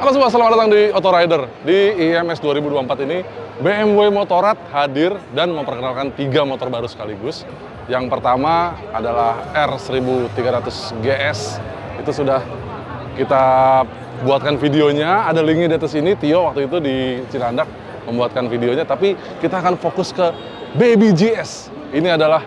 Halo semua, selamat datang di Autorider. Di IMS 2024 ini, BMW Motorrad hadir dan memperkenalkan 3 motor baru sekaligus. Yang pertama adalah R1300 GS. Itu sudah kita buatkan videonya, ada linknya di atas ini. Tio waktu itu di Cilandak membuatkan videonya, tapi kita akan fokus ke Baby GS. Ini adalah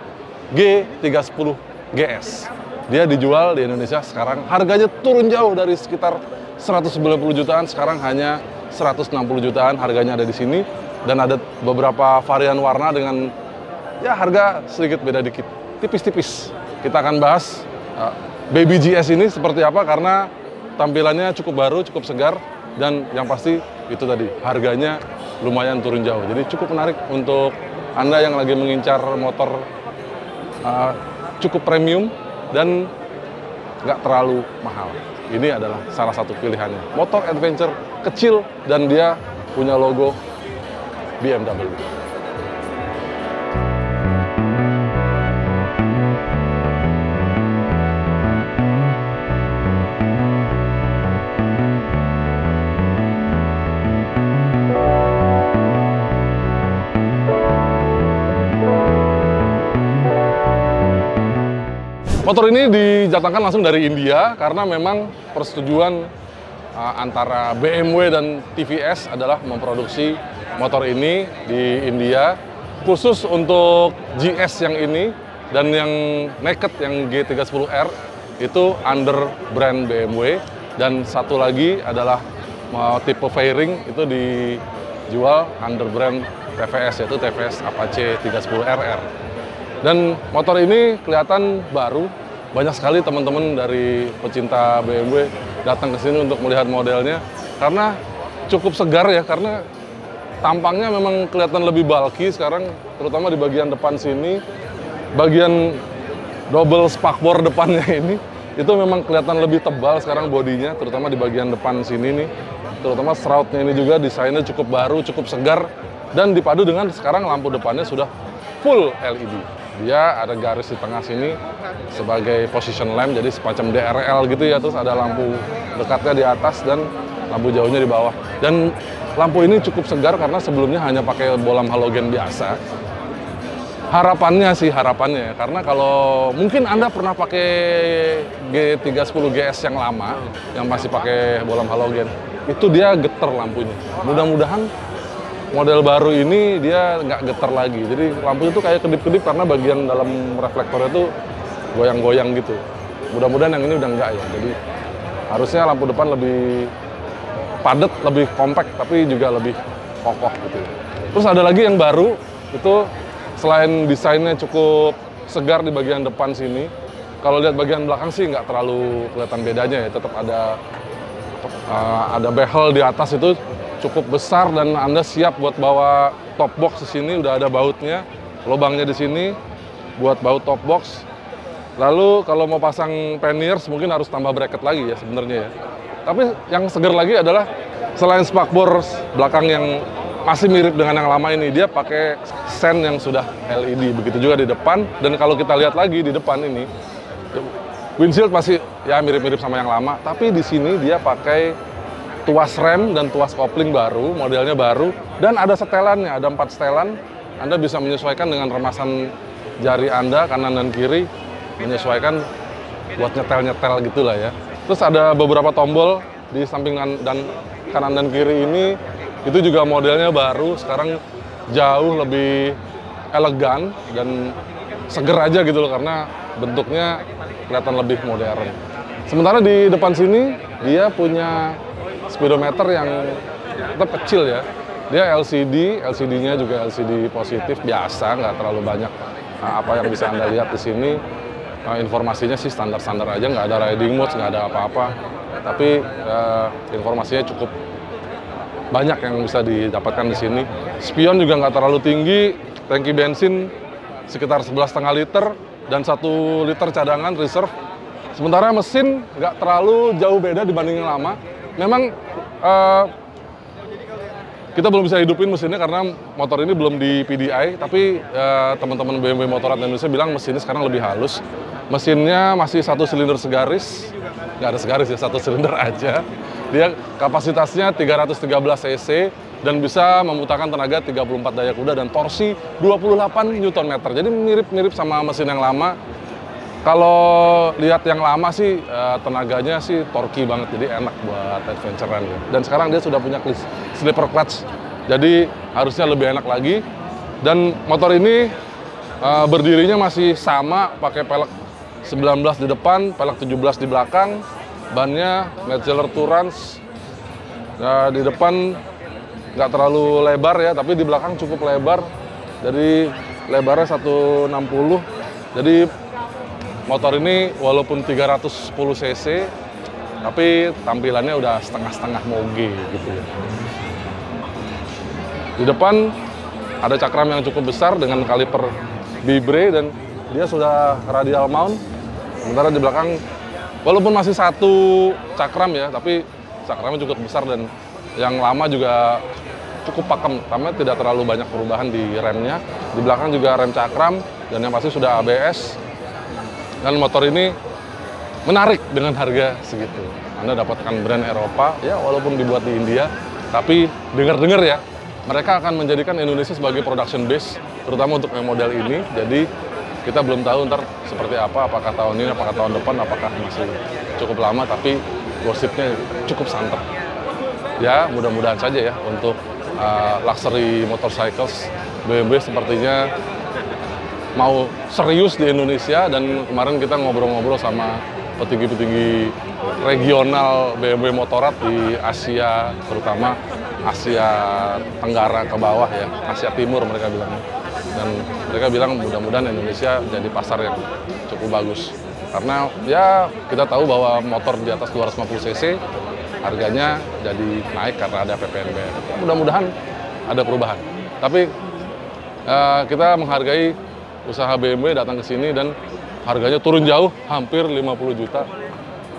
G310 GS. Dia dijual di Indonesia sekarang, harganya turun jauh dari sekitar 190 jutaan, sekarang hanya 160 jutaan harganya ada di sini. Dan ada beberapa varian warna dengan ya harga sedikit beda dikit, tipis-tipis. Kita akan bahas Baby GS ini seperti apa, karena tampilannya cukup baru, cukup segar, dan yang pasti itu tadi, harganya lumayan turun jauh. Jadi cukup menarik untuk Anda yang lagi mengincar motor cukup premium dan nggak terlalu mahal. Ini adalah salah satu pilihannya. Motor adventure kecil dan dia punya logo BMW. Motor ini didatangkan langsung dari India karena memang persetujuan antara BMW dan TVS adalah memproduksi motor ini di India khusus untuk GS yang ini, dan yang naked yang G310R itu under brand BMW, dan satu lagi adalah tipe fairing itu dijual under brand TVS, yaitu TVS Apache 310RR. Dan motor ini kelihatan baru, banyak sekali teman-teman dari pecinta BMW datang ke sini untuk melihat modelnya, karena cukup segar ya, karena tampangnya memang kelihatan lebih bulky sekarang, terutama di bagian depan sini, bagian double spakbor depannya ini, itu memang kelihatan lebih tebal sekarang bodinya, terutama di bagian depan sini nih, terutama shroudnya ini juga desainnya cukup baru, cukup segar, dan dipadu dengan sekarang lampu depannya sudah full LED. Dia ada garis di tengah sini sebagai position lamp, jadi semacam DRL gitu ya, terus ada lampu dekatnya di atas dan lampu jauhnya di bawah. Dan lampu ini cukup segar karena sebelumnya hanya pakai bolam halogen biasa. Harapannya sih, harapannya ya, karena kalau mungkin Anda pernah pakai G310 GS yang lama, yang masih pakai bolam halogen, itu dia getar lampunya. Mudah-mudahan model baru ini dia nggak getar lagi, jadi lampunya tuh kayak kedip-kedip karena bagian dalam reflektornya tuh goyang-goyang gitu. Mudah-mudahan yang ini udah nggak ya, jadi harusnya lampu depan lebih padat, lebih kompak, tapi juga lebih kokoh gitu. Terus ada lagi yang baru, itu selain desainnya cukup segar di bagian depan sini, kalau lihat bagian belakang sih nggak terlalu kelihatan bedanya ya, tetap ada behel di atas itu cukup besar, dan Anda siap buat bawa top box di sini, udah ada bautnya, lubangnya di sini buat baut top box. Lalu kalau mau pasang panniers mungkin harus tambah bracket lagi ya sebenarnya ya. Tapi yang segar lagi adalah selain spakbor belakang yang masih mirip dengan yang lama ini, dia pakai sen yang sudah LED. Begitu juga di depan, dan kalau kita lihat lagi di depan ini, windshield masih ya mirip-mirip sama yang lama, tapi di sini dia pakai tuas rem dan tuas kopling baru, modelnya baru, dan ada setelannya, ada 4 setelan. Anda bisa menyesuaikan dengan remasan jari Anda, kanan dan kiri, menyesuaikan buat nyetel-nyetel gitulah ya. Terus ada beberapa tombol di samping dan kanan dan kiri ini, itu juga modelnya baru, sekarang jauh lebih elegan dan seger aja gitu loh, karena bentuknya kelihatan lebih modern. Sementara di depan sini, dia punya speedometer yang tetap kecil ya. Dia LCD-nya juga LCD positif biasa, nggak terlalu banyak. Apa yang bisa Anda lihat di sini, informasinya sih standar-standar aja, nggak ada riding mode, nggak ada apa-apa. Tapi informasinya cukup banyak yang bisa didapatkan di sini. Spion juga nggak terlalu tinggi, tangki bensin sekitar 11,5 liter, dan 1 liter cadangan reserve. Sementara mesin nggak terlalu jauh beda dibanding yang lama. Memang kita belum bisa hidupin mesinnya karena motor ini belum di PDI, tapi teman-teman BMW Motorrad Indonesia bilang mesinnya sekarang lebih halus. Mesinnya masih 1 silinder segaris, nggak ada segaris ya, 1 silinder aja. Dia kapasitasnya 313 cc dan bisa memutarkan tenaga 34 daya kuda dan torsi 28 Nm. Jadi mirip-mirip sama mesin yang lama. Kalau lihat yang lama sih tenaganya sih torki banget, jadi enak buat adventure-an ya. Dan sekarang dia sudah punya slipper clutch, jadi harusnya lebih enak lagi. Dan motor ini berdirinya masih sama, pakai pelek 19 di depan, pelek 17 di belakang. Bannya Metzeler Tourance. Di depan nggak terlalu lebar ya, tapi di belakang cukup lebar. Jadi lebarnya 160. Jadi motor ini walaupun 310 cc, tapi tampilannya udah setengah-setengah moge gitu ya. Di depan ada cakram yang cukup besar dengan kaliper Bibre dan dia sudah radial mount. Sementara di belakang walaupun masih satu cakram ya, tapi cakramnya cukup besar dan yang lama juga cukup pakem. Karena tidak terlalu banyak perubahan di remnya. Di belakang juga rem cakram dan yang pasti sudah ABS. Dan motor ini menarik dengan harga segitu. Anda dapatkan brand Eropa, ya walaupun dibuat di India, tapi dengar-dengar ya, mereka akan menjadikan Indonesia sebagai production base, terutama untuk yang model ini. Jadi kita belum tahu ntar seperti apa, apakah tahun ini, apakah tahun depan, apakah masih cukup lama, tapi gosipnya cukup santer. Ya mudah-mudahan saja ya untuk luxury motorcycles BMW sepertinya mau serius di Indonesia. Dan kemarin kita ngobrol-ngobrol sama petinggi-petinggi regional BMW Motorrad di Asia, terutama Asia Tenggara ke bawah ya, Asia Timur mereka bilang. Dan mereka bilang mudah-mudahan Indonesia jadi pasar yang cukup bagus. Karena ya kita tahu bahwa motor di atas 250 cc harganya jadi naik karena ada PPNBM. Mudah-mudahan ada perubahan. Tapi kita menghargai usaha BMW datang ke sini dan harganya turun jauh, hampir 50 juta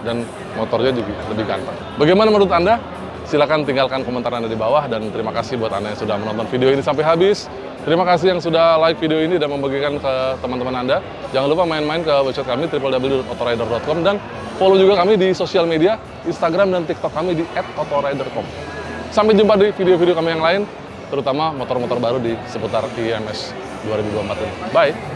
dan motornya juga lebih ganteng. Bagaimana menurut Anda? Silakan tinggalkan komentar Anda di bawah dan terima kasih buat Anda yang sudah menonton video ini sampai habis. Terima kasih yang sudah like video ini dan membagikan ke teman-teman Anda. Jangan lupa main-main ke website kami www.autorider.com dan follow juga kami di sosial media, Instagram dan TikTok kami di @autorider.com. Sampai jumpa di video-video kami yang lain, terutama motor-motor baru di seputar IMS 2024 ini. Bye!